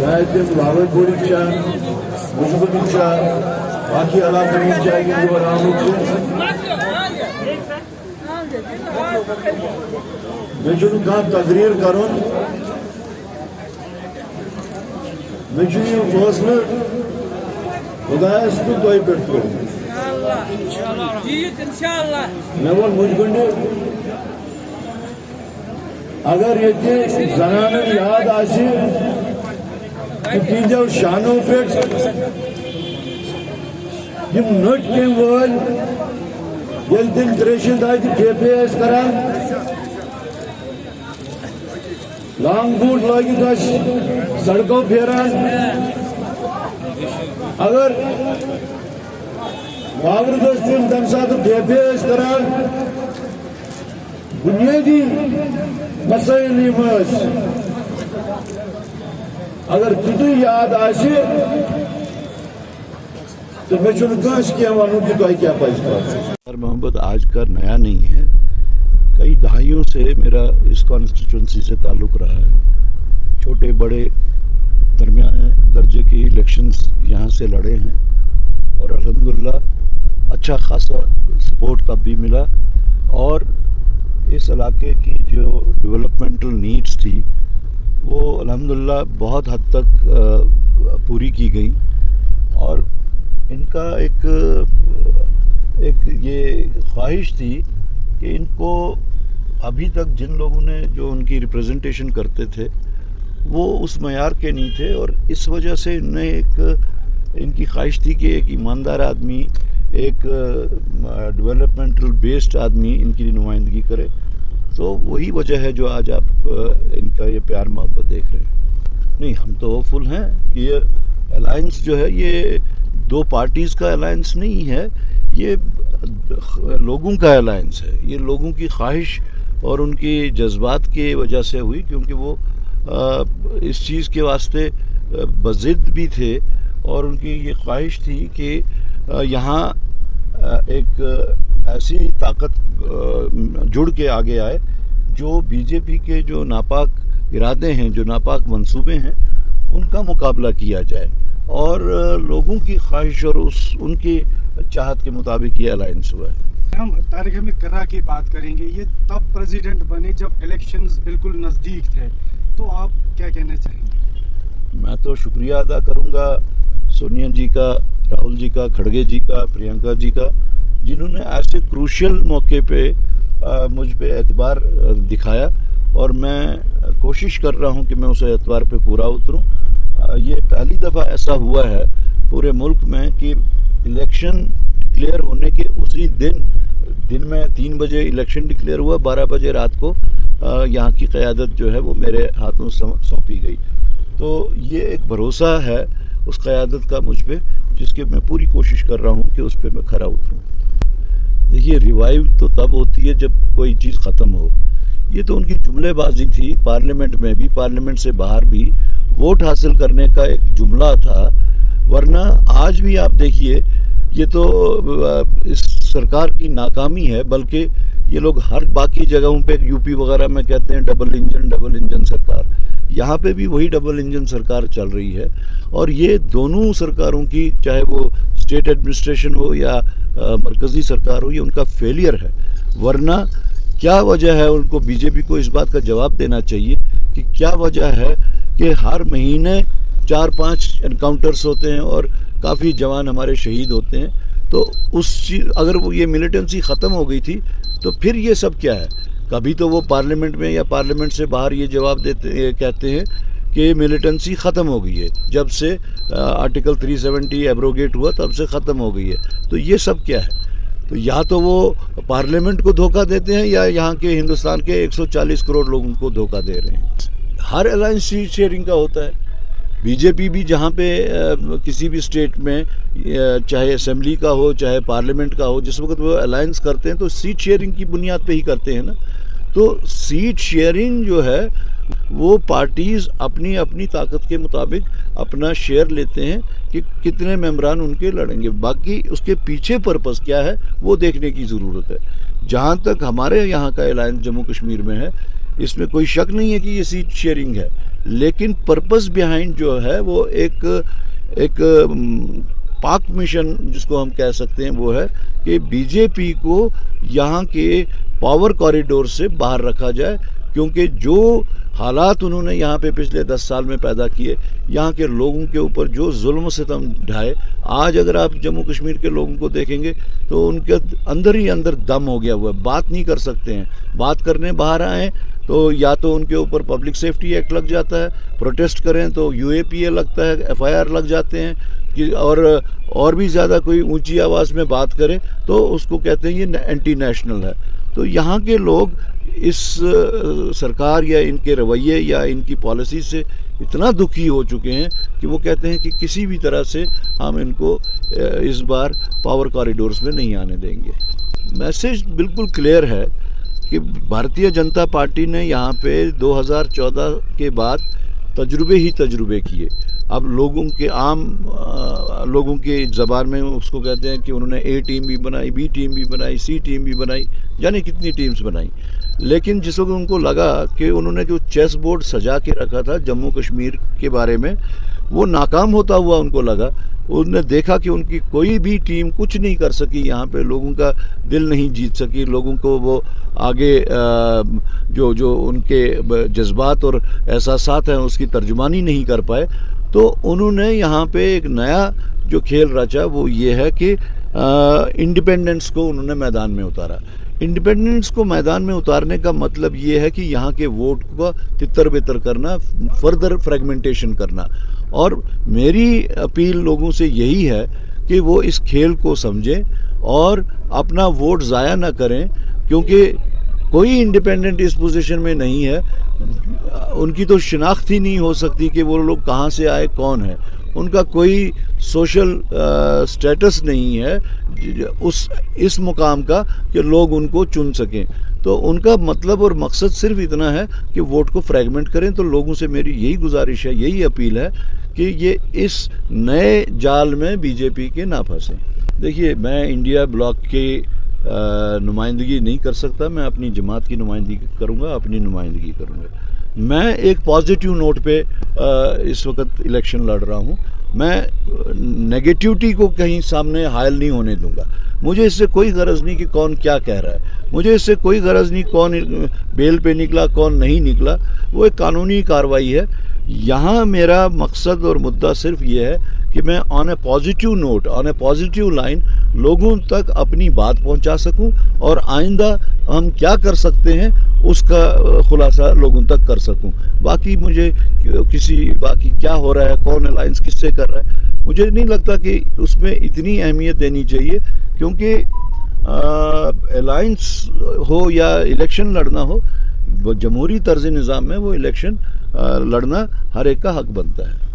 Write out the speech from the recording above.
चाहे तुम रावलपुरी मुझको बाकी इलाके मे तकरीर कर मे फैसले खुदायस तो तुह पे मे वो मुझगुंड अगर ये जनान याद आसी तीजो शानों पे नट कम वल ये दिन त्रेशन दाद KPS करान लॉन्ग बूट लगित सड़कों फेरान अगर वावर तम सात KPS करान बुनियादी मसाइल अगर तुझे याद आसे तो मैं क्या मानूं कि तो क्या पास मोहम्मद आज का नया नहीं है, कई दहाइयों से मेरा इस कॉन्स्टिट्यूंसी से ताल्लुक़ रहा है। छोटे बड़े दरमियाने दर्जे के इलेक्शंस यहाँ से लड़े हैं और अल्हम्दुलिल्लाह अच्छा खासा सपोर्ट तब भी मिला और इस इलाके की जो डेवलपमेंटल नीड्स थी वो अल्हम्दुलिल्लाह बहुत हद तक पूरी की गई और इनका एक ये ख्वाहिश थी कि इनको अभी तक जिन लोगों ने जो उनकी रिप्रेजेंटेशन करते थे वो उस मयार के नहीं थे और इस वजह से इन्हें इनकी ख्वाहिश थी कि एक ईमानदार आदमी एक डेवलपमेंटल बेस्ड आदमी इनकी नुमाइंदगी करे। तो वही वजह है जो आज आप इनका ये प्यार मोहब्बत देख रहे हैं। नहीं, हम तो होपफुल हैं कि ये अलायंस जो है ये दो पार्टीज़ का अलायंस नहीं है, ये लोगों का अलायंस है। ये लोगों की ख्वाहिश और उनकी जज्बात की वजह से हुई, क्योंकि वो इस चीज़ के वास्ते बज़िद भी थे और उनकी ये ख्वाहिश थी कि यहाँ एक ऐसी ताकत जुड़ के आगे आए जो बीजेपी के जो नापाक इरादे हैं, जो नापाक मंसूबे हैं, उनका मुकाबला किया जाए और लोगों की ख्वाहिश और उनकी चाहत के मुताबिक ये अलायंस हुआ है। हम तारिक हमीद कर्रा की बात करेंगे। ये तब प्रेसिडेंट बने जब इलेक्शंस बिल्कुल नज़दीक थे, तो आप क्या कहना चाहेंगे? मैं तो शुक्रिया अदा करूँगा सोनिया जी का, राहुल जी का, खड़गे जी का, प्रियंका जी का, जिन्होंने ऐसे क्रूशियल मौके पे मुझ पे एतबार दिखाया और मैं कोशिश कर रहा हूं कि मैं उस एतबार पे पूरा उतरूं। ये पहली दफ़ा ऐसा हुआ है पूरे मुल्क में कि इलेक्शन डिक्लेयर होने के उसी दिन में 3 बजे इलेक्शन डिक्लेयर हुआ, 12 बजे रात को यहाँ की क़यादत जो है वो मेरे हाथों सौंपी गई। तो ये एक भरोसा है उस क़यादत का मुझ पे, जिसके मैं पूरी कोशिश कर रहा हूँ कि उस पर मैं खरा उतरूँ। देखिए, रिवाइव तो तब होती है जब कोई चीज़ ख़त्म हो। ये तो उनकी जुमलेबाजी थी, पार्लियामेंट में भी, पार्लियामेंट से बाहर भी वोट हासिल करने का एक जुमला था। वरना आज भी आप देखिए, ये तो इस सरकार की नाकामी है, बल्कि ये लोग हर बाकी जगहों पे यूपी वगैरह में कहते हैं डबल इंजन सरकार, यहाँ पे भी वही डबल इंजन सरकार चल रही है। और ये दोनों सरकारों की, चाहे वो स्टेट एडमिनिस्ट्रेशन हो या मरकज़ी सरकार हो, ये उनका फेलियर है। वरना क्या वजह है, उनको बीजेपी को इस बात का जवाब देना चाहिए कि क्या वजह है कि हर महीने 4-5 एनकाउंटर्स होते हैं और काफ़ी जवान हमारे शहीद होते हैं। तो उस चीज़, अगर वो ये मिलिटेंसी ख़त्म हो गई थी तो फिर ये सब क्या है? कभी तो वो पार्लियामेंट में या पार्लियामेंट से बाहर ये जवाब देते कहते हैं कि मिलिटेंसी ख़त्म हो गई है, जब से आर्टिकल 370 एब्रोगेट हुआ तब से ख़त्म हो गई है। तो ये सब क्या है? तो या तो वो पार्लियामेंट को धोखा देते हैं या यहाँ के हिंदुस्तान के 140 करोड़ लोगों को धोखा दे रहे हैं। हर अलायंस सीट शेयरिंग का होता है। बीजेपी भी जहाँ पे किसी भी स्टेट में, चाहे असेंबली का हो चाहे पार्लियामेंट का हो, जिस वक्त वो अलायंस करते हैं तो सीट शेयरिंग की बुनियाद पे ही करते हैं ना। तो सीट शेयरिंग जो है वो पार्टीज़ अपनी अपनी ताकत के मुताबिक अपना शेयर लेते हैं कि कितने मेंबरान उनके लड़ेंगे। बाकी उसके पीछे पर्पस क्या है वो देखने की ज़रूरत है। जहाँ तक हमारे यहाँ का अलायंस जम्मू कश्मीर में है, इसमें कोई शक नहीं है कि ये सीट शेयरिंग है, लेकिन पर्पस बिहाइंड जो है वो एक पाक मिशन जिसको हम कह सकते हैं वो है कि बीजेपी को यहाँ के पावर कॉरिडोर से बाहर रखा जाए, क्योंकि जो हालात उन्होंने यहाँ पे पिछले 10 साल में पैदा किए, यहाँ के लोगों के ऊपर जो जुल्म सितम ढाए, आज अगर आप जम्मू कश्मीर के लोगों को देखेंगे तो उनके अंदर ही अंदर दम हो गया हुआ है, बात नहीं कर सकते हैं। बात करने बाहर आए तो या तो उनके ऊपर पब्लिक सेफ्टी एक्ट लग जाता है, प्रोटेस्ट करें तो UAPA लगता है, FIR लग जाते हैं कि और भी ज़्यादा कोई ऊंची आवाज़ में बात करे तो उसको कहते हैं ये एंटी नेशनल है। तो यहाँ के लोग इस सरकार या इनके रवैये या इनकी पॉलिसी से इतना दुखी हो चुके हैं कि वो कहते हैं कि किसी भी तरह से हम इनको इस बार पावर कॉरिडोर्स में नहीं आने देंगे। मैसेज बिल्कुल क्लियर है कि भारतीय जनता पार्टी ने यहाँ पे 2014 के बाद तजुर्बे किए। अब लोगों के लोगों के ज़बान में उसको कहते हैं कि उन्होंने A टीम भी बनाई, B टीम भी बनाई, C टीम भी बनाई, यानी कितनी टीम्स बनाई। लेकिन जिस वक्त उनको लगा कि उन्होंने जो चेस बोर्ड सजा के रखा था जम्मू कश्मीर के बारे में वो नाकाम होता हुआ उनको लगा, उन्होंने देखा कि उनकी कोई भी टीम कुछ नहीं कर सकी, यहाँ पे लोगों का दिल नहीं जीत सकी, लोगों को वो आगे जो उनके जज्बात और एहसासात हैं उसकी तर्जुमानी नहीं कर पाए। तो उन्होंने यहाँ पे एक नया जो खेल रचा वो ये है कि इंडिपेंडेंस को उन्होंने मैदान में उतारा। इंडिपेंडेंस को मैदान में उतारने का मतलब ये है कि यहाँ के वोट को तितर बितर करना, फर्दर फ्रेगमेंटेशन करना। और मेरी अपील लोगों से यही है कि वो इस खेल को समझें और अपना वोट ज़ाया ना करें, क्योंकि कोई इंडिपेंडेंट इस पोजीशन में नहीं है, उनकी तो शिनाख्त ही नहीं हो सकती कि वो लोग कहाँ से आए, कौन है, उनका कोई सोशल स्टेटस नहीं है इस मुकाम का कि लोग उनको चुन सकें। तो उनका मतलब और मकसद सिर्फ इतना है कि वोट को फ्रैगमेंट करें। तो लोगों से मेरी यही गुजारिश है, यही अपील है कि ये इस नए जाल में बीजेपी के ना फंसें। देखिए, मैं इंडिया ब्लॉक की नुमाइंदगी नहीं कर सकता, मैं अपनी जमात की नुमाइंदगी करूँगा, अपनी नुमाइंदगी करूँगा। मैं एक पॉजिटिव नोट पे इस वक्त इलेक्शन लड़ रहा हूँ। मैं नेगेटिविटी को कहीं सामने हायल नहीं होने दूंगा। मुझे इससे कोई गरज नहीं कि कौन क्या कह रहा है, मुझे इससे कोई गरज नहीं कौन बेल पे निकला कौन नहीं निकला, वो एक कानूनी कार्रवाई है। यहाँ मेरा मकसद और मुद्दा सिर्फ ये है कि मैं on A positive note, on A positive line लोगों तक अपनी बात पहुंचा सकूं और आइंदा हम क्या कर सकते हैं उसका खुलासा लोगों तक कर सकूं। बाकी मुझे बाकी क्या हो रहा है, कौन अलायंस किससे कर रहा है, मुझे नहीं लगता कि उसमें इतनी अहमियत देनी चाहिए, क्योंकि अलायंस हो या इलेक्शन लड़ना हो, वो जमहूरी तर्ज निज़ाम में वो इलेक्शन लड़ना हर एक का हक बनता है।